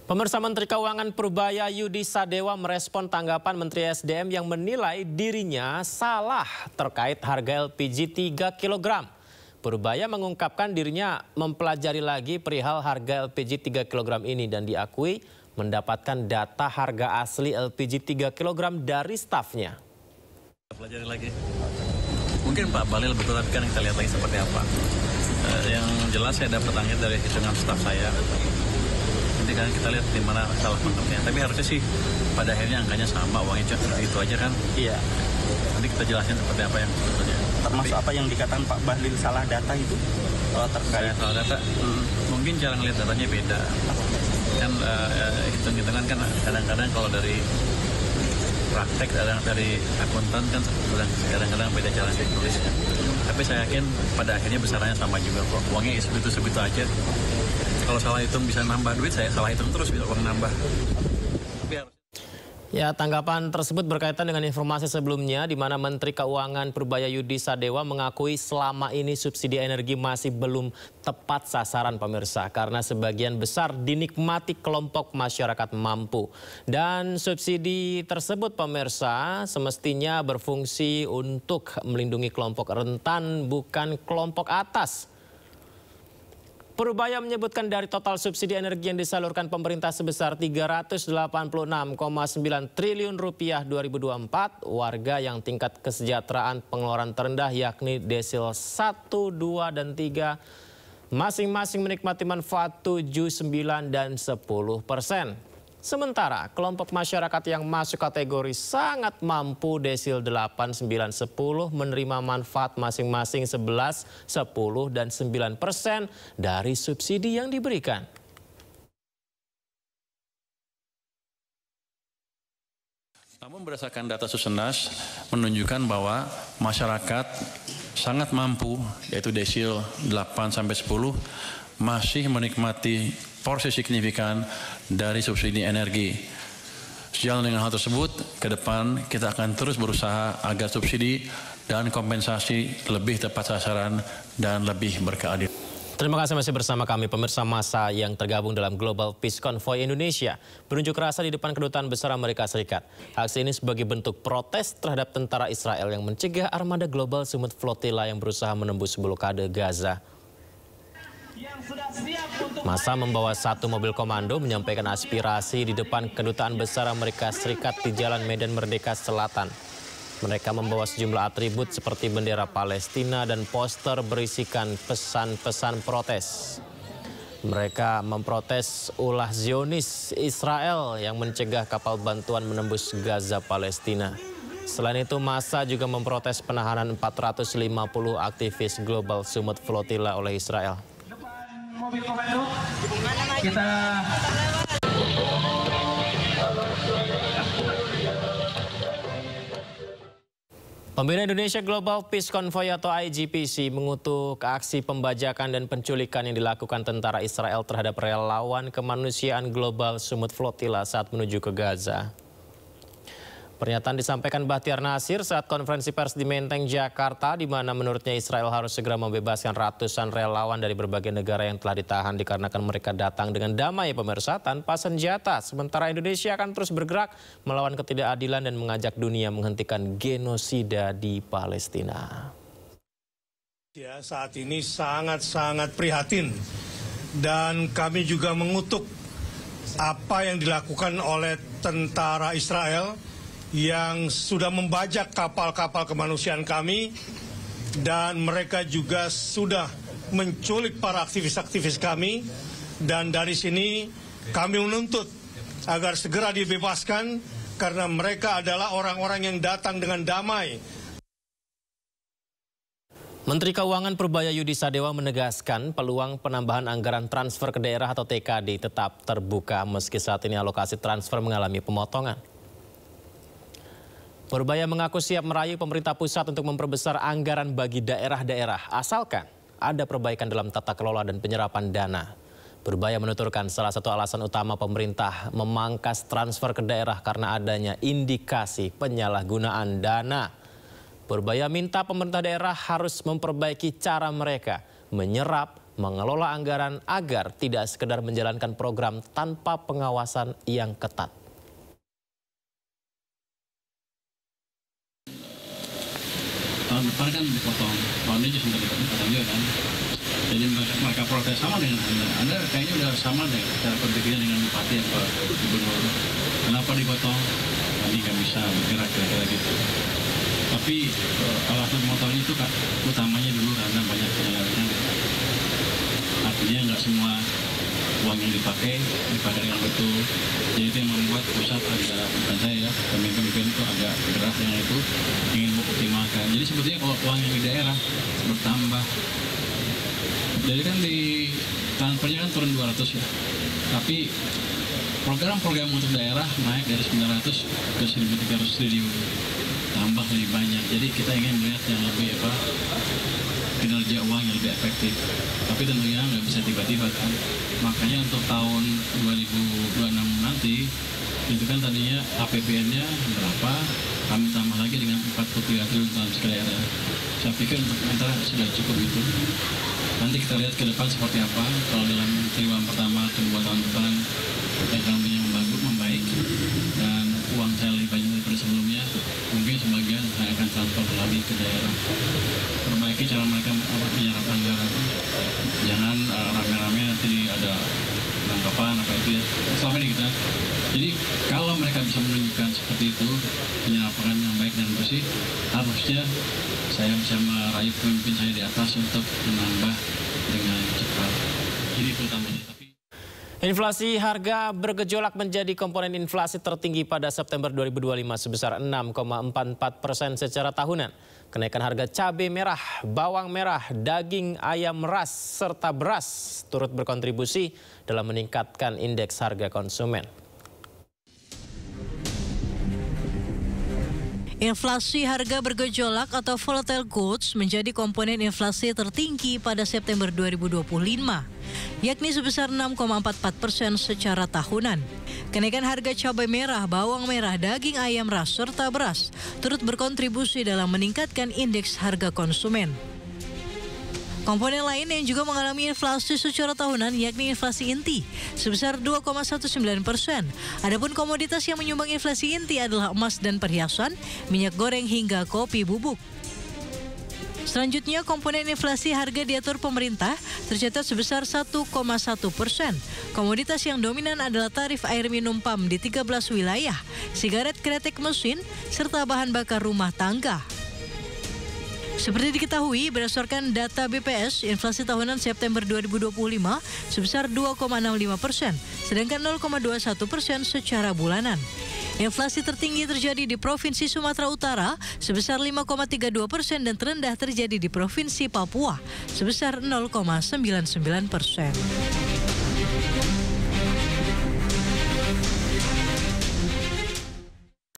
Pemirsa, Menteri Keuangan Purbaya Yudi Sadewa merespon tanggapan Menteri SDM yang menilai dirinya salah terkait harga LPG 3 kg. Purbaya mengungkapkan dirinya mempelajari lagi perihal harga LPG 3 kg ini dan diakui mendapatkan data harga asli LPG 3 kg dari stafnya. Pelajari lagi. Mungkin Pak Balil betul, tapi kan kita lihat lagi seperti apa. Yang jelas saya dapat angin dari hitungan staf saya. Nanti kan kita lihat di mana salah pengertian. Tapi harusnya sih pada akhirnya angkanya sama, uangnya itu aja kan. Iya. Nanti kita jelasin seperti apa yang sebetulnya. Termasuk apa yang dikatakan Pak Bahlil salah data itu terkait salah data. Mungkin cara ngelihat datanya beda. Kan hitung-hitungan kan kadang-kadang kalau dari praktek dari akuntan kan kadang-kadang beda cara ditulis. Tapi saya yakin pada akhirnya besarannya sama juga kok. Uangnya segitu aja. Kalau salah hitung bisa nambah duit, saya salah hitung terus bisa uang nambah. Ya, tanggapan tersebut berkaitan dengan informasi sebelumnya di mana Menteri Keuangan Purbaya Yudi Sadewa mengakui selama ini subsidi energi masih belum tepat sasaran pemirsa karena sebagian besar dinikmati kelompok masyarakat mampu. Dan subsidi tersebut pemirsa semestinya berfungsi untuk melindungi kelompok rentan bukan kelompok atas. Purbaya menyebutkan dari total subsidi energi yang disalurkan pemerintah sebesar Rp386,9 triliun 2024, warga yang tingkat kesejahteraan pengeluaran terendah yakni desil 1, 2, dan 3 masing-masing menikmati manfaat 7, 9, dan 10%. Sementara kelompok masyarakat yang masuk kategori sangat mampu desil 8, 9, 10 menerima manfaat masing-masing 11, 10, dan 9% dari subsidi yang diberikan. Namun berdasarkan data Susenas menunjukkan bahwa masyarakat sangat mampu, yaitu desil 8 sampai 10, masih menikmati porsi signifikan dari subsidi energi. Sejalan dengan hal tersebut, ke depan kita akan terus berusaha agar subsidi dan kompensasi lebih tepat sasaran dan lebih berkeadilan. Terima kasih masih bersama kami pemirsa. Massa yang tergabung dalam Global Peace Convoy Indonesia berunjuk rasa di depan Kedutaan Besar Amerika Serikat. Aksi ini sebagai bentuk protes terhadap tentara Israel yang mencegah armada Global Summit Flotilla yang berusaha menembus blokade Gaza. Massa membawa satu mobil komando menyampaikan aspirasi di depan Kedutaan Besar Amerika Serikat di Jalan Medan Merdeka Selatan. Mereka membawa sejumlah atribut seperti bendera Palestina dan poster berisikan pesan-pesan protes. Mereka memprotes ulah Zionis Israel yang mencegah kapal bantuan menembus Gaza Palestina. Selain itu, massa juga memprotes penahanan 450 aktivis Global Summit Flotilla oleh Israel. Mobil komando kita Pembina Indonesia Global Peace Convoy atau IGPC mengutuk aksi pembajakan dan penculikan yang dilakukan tentara Israel terhadap relawan kemanusiaan Global Summit Flotilla saat menuju ke Gaza. Pernyataan disampaikan Bahtiar Nasir saat konferensi pers di Menteng, Jakarta, di mana menurutnya Israel harus segera membebaskan ratusan relawan dari berbagai negara yang telah ditahan dikarenakan mereka datang dengan damai pemirsa tanpa senjata. Sementara Indonesia akan terus bergerak melawan ketidakadilan dan mengajak dunia menghentikan genosida di Palestina. Ya, saat ini sangat-sangat prihatin dan kami juga mengutuk apa yang dilakukan oleh tentara Israel yang sudah membajak kapal-kapal kemanusiaan kami, dan mereka juga sudah menculik para aktivis-aktivis kami. Dan dari sini kami menuntut agar segera dibebaskan karena mereka adalah orang-orang yang datang dengan damai. Menteri Keuangan Purbaya Yudi Sadewa menegaskan peluang penambahan anggaran transfer ke daerah atau TKD tetap terbuka meski saat ini alokasi transfer mengalami pemotongan. Purbaya mengaku siap merayu pemerintah pusat untuk memperbesar anggaran bagi daerah-daerah, asalkan ada perbaikan dalam tata kelola dan penyerapan dana. Purbaya menuturkan salah satu alasan utama pemerintah memangkas transfer ke daerah karena adanya indikasi penyalahgunaan dana. Purbaya minta pemerintah daerah harus memperbaiki cara mereka menyerap, mengelola anggaran agar tidak sekedar menjalankan program tanpa pengawasan yang ketat. Tahun depan kan dipotong, tahun ini sudah dipotong juga kan. Jadi mereka protes sama dengan Anda. Anda kayaknya udah sama deh cara berpikirnya dengan bupati atau gubernur. Kenapa dipotong? Nanti nggak bisa bergerak kira-kira gitu. Tapi alasan memotongnya itu Kak, utamanya dulu karena banyak penyelewengan. Artinya nggak semua uang yang dipakai dengan betul. Jadi itu yang membuat pusat agak, bukan saya ya, pemimpin itu agak gerak dengan itu, ingin mengoptimalkan. Jadi sebetulnya kalau uang yang di daerah bertambah. Jadi kan di transfernya kan turun 200 ya. Tapi program-program untuk daerah naik dari 900 ke 1.300 triliun. Tambah lebih banyak. Jadi kita ingin melihat yang lebih kinerja uang yang lebih efektif. Tapi tentunya nggak bisa tiba-tiba kan. Makanya untuk tahun 2026 nanti itu kan tadinya APBN-nya berapa, kami tambah lagi dengan 43 triliun ke daerah. Saya pikir untuk sementara sudah cukup itu. Nanti kita lihat ke depan seperti apa. Kalau dalam triwulan pertama atau 2 tahun depan ekonominya membaik dan uang saya lebih banyak daripada sebelumnya, mungkin sebagian saya akan transfer lagi ke daerah. Perbaiki cara mereka menyerap anggaran. Jangan rame-rame nanti ada penangkapan apa itu ya. Selama ini kita. Jadi kalau mereka bisa menunjukkan seperti itu penyerapan yang baik dan bersih, harusnya saya bisa meraih pemimpin saya di atas untuk menambah dengan cepat. Jadi itu utamanya. Inflasi harga bergejolak menjadi komponen inflasi tertinggi pada September 2025 sebesar 6,44% secara tahunan. Kenaikan harga cabai merah, bawang merah, daging ayam ras, serta beras turut berkontribusi dalam meningkatkan indeks harga konsumen. Inflasi harga bergejolak atau volatile goods menjadi komponen inflasi tertinggi pada September 2025, yakni sebesar 6,44% secara tahunan. Kenaikan harga cabai merah, bawang merah, daging ayam ras, serta beras turut berkontribusi dalam meningkatkan indeks harga konsumen. Komponen lain yang juga mengalami inflasi secara tahunan yakni inflasi inti sebesar 2,19%. Adapun komoditas yang menyumbang inflasi inti adalah emas dan perhiasan, minyak goreng hingga kopi bubuk. Selanjutnya, komponen inflasi harga diatur pemerintah tercatat sebesar 1,1%. Komoditas yang dominan adalah tarif air minum PAM di 13 wilayah, sigaret kretek mesin, serta bahan bakar rumah tangga. Seperti diketahui, berdasarkan data BPS, inflasi tahunan September 2025 sebesar 2,65%, sedangkan 0,21% secara bulanan. Inflasi tertinggi terjadi di Provinsi Sumatera Utara sebesar 5,32% dan terendah terjadi di Provinsi Papua sebesar 0,99%.